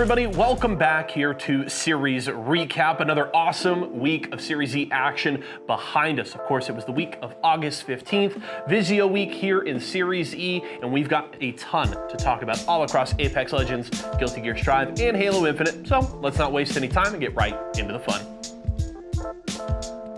everybody, welcome back here to Series Recap. Another awesome week of Series E action behind us. Of course, it was the week of August 15th, Visio week here in Series E, and we've got a ton to talk about all across Apex Legends, Guilty Gear Strive, and Halo Infinite. So let's not waste any time and get right into the fun.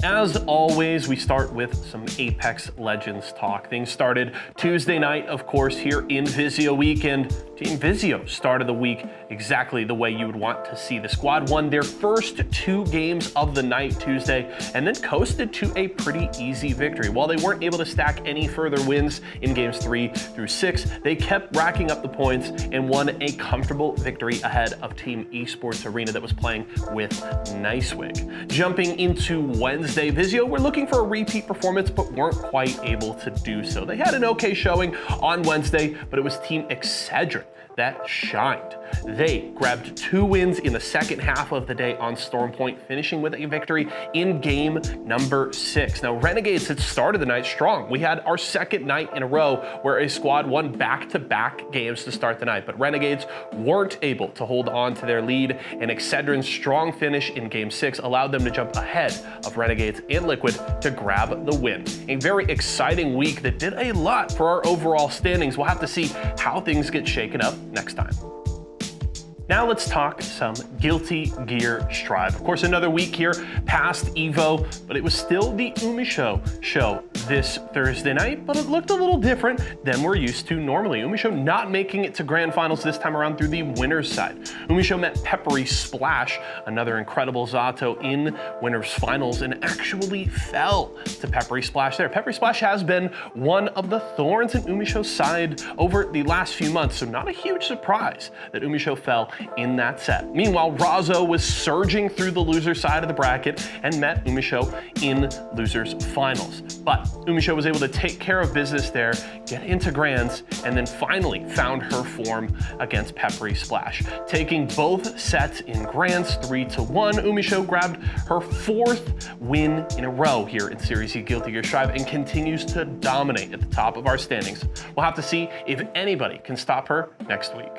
As always, we start with some Apex Legends talk. Things started Tuesday night, of course, here in Visio week, and Team Visio started the week exactly the way you would want to see. The squad won their first 2 games of the night Tuesday and then coasted to a pretty easy victory. While they weren't able to stack any further wins in games 3 through 6, they kept racking up the points and won a comfortable victory ahead of Team Esports Arena that was playing with Nicewig. Jumping into Wednesday, Visio were looking for a repeat performance but weren't quite able to do so. They had an okay showing on Wednesday, but it was Team Excedrin that shined. They grabbed 2 wins in the second half of the day on Stormpoint, finishing with a victory in game number 6. Now, Renegades had started the night strong. We had our second night in a row where a squad won back-to-back games to start the night, but Renegades weren't able to hold on to their lead, and Excedrin's strong finish in game 6 allowed them to jump ahead of Renegades and Liquid to grab the win. A very exciting week that did a lot for our overall standings. We'll have to see how things get shaken up next time. Now let's talk some Guilty Gear Strive. Of course, another week here past EVO, but it was still the Umisho show this Thursday night, but it looked a little different than we're used to normally. Umisho not making it to grand finals this time around through the winner's side. Umisho met Peppery Splash, another incredible Zato, in winner's finals and actually fell to Peppery Splash there. Peppery Splash has been one of the thorns in Umisho's side over the last few months, so not a huge surprise that Umisho fell in that set. Meanwhile, Razo was surging through the loser side of the bracket and met Umisho in losers finals. But Umisho was able to take care of business there, get into grands, and then finally found her form against Peppery Splash. Taking both sets in grands 3-1, Umisho grabbed her 4th win in a row here in Series E Guilty Gear Strive and continues to dominate at the top of our standings. We'll have to see if anybody can stop her next week.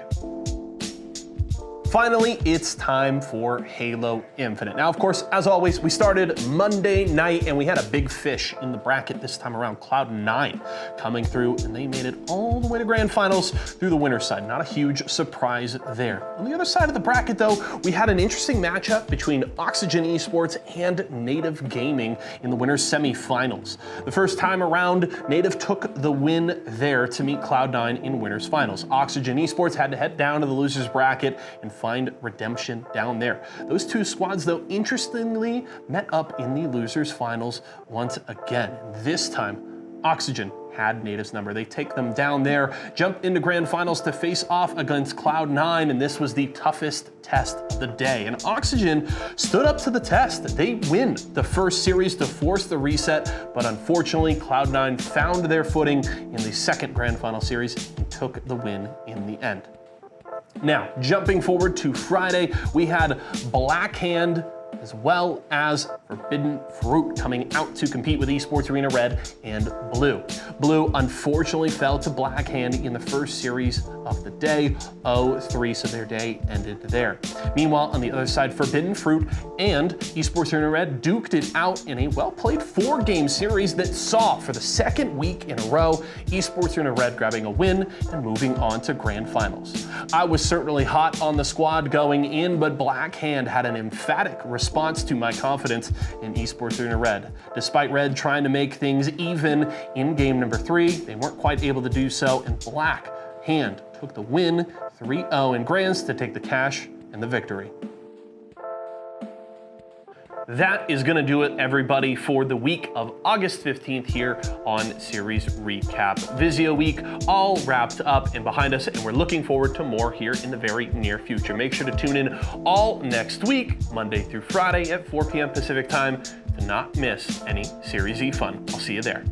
Finally, it's time for Halo Infinite. Now, of course, as always, we started Monday night and we had a big fish in the bracket this time around, Cloud9, coming through, and they made it all the way to grand finals through the winner's side. Not a huge surprise there. On the other side of the bracket, though, we had an interesting matchup between Oxygen Esports and Native Gaming in the winner's semifinals. The first time around, Native took the win there to meet Cloud9 in winner's finals. Oxygen Esports had to head down to the loser's bracket and find redemption down there. Those 2 squads, though, interestingly met up in the losers finals once again. This time, Oxygen had Native's number. They take them down there, jump into grand finals to face off against Cloud9, and this was the toughest test of the day. And Oxygen stood up to the test. They win the first series to force the reset, but unfortunately, Cloud9 found their footing in the second grand final series and took the win in the end. Now, jumping forward to Friday, we had Blackhand as well as Forbidden Fruit coming out to compete with Esports Arena Red and Blue. Blue unfortunately fell to Blackhand in the first series of the day, 0-3, so their day ended there. Meanwhile, on the other side, Forbidden Fruit and Esports Arena Red duked it out in a well-played 4-game series that saw, for the second week in a row, Esports Arena Red grabbing a win and moving on to grand finals. I was certainly hot on the squad going in, but Blackhand had an emphatic response to my confidence in Esports Arena Red. Despite Red trying to make things even in game number 3, they weren't quite able to do so, and Blackhand took the win 3-0 in grands to take the cash and the victory. That is going to do it, everybody, for the week of August 15th here on Series Recap. Visio week all wrapped up and behind us, and we're looking forward to more here in the very near future. Make sure to tune in all next week, Monday through Friday at 4 p.m. Pacific time, to not miss any Series E fun. I'll see you there.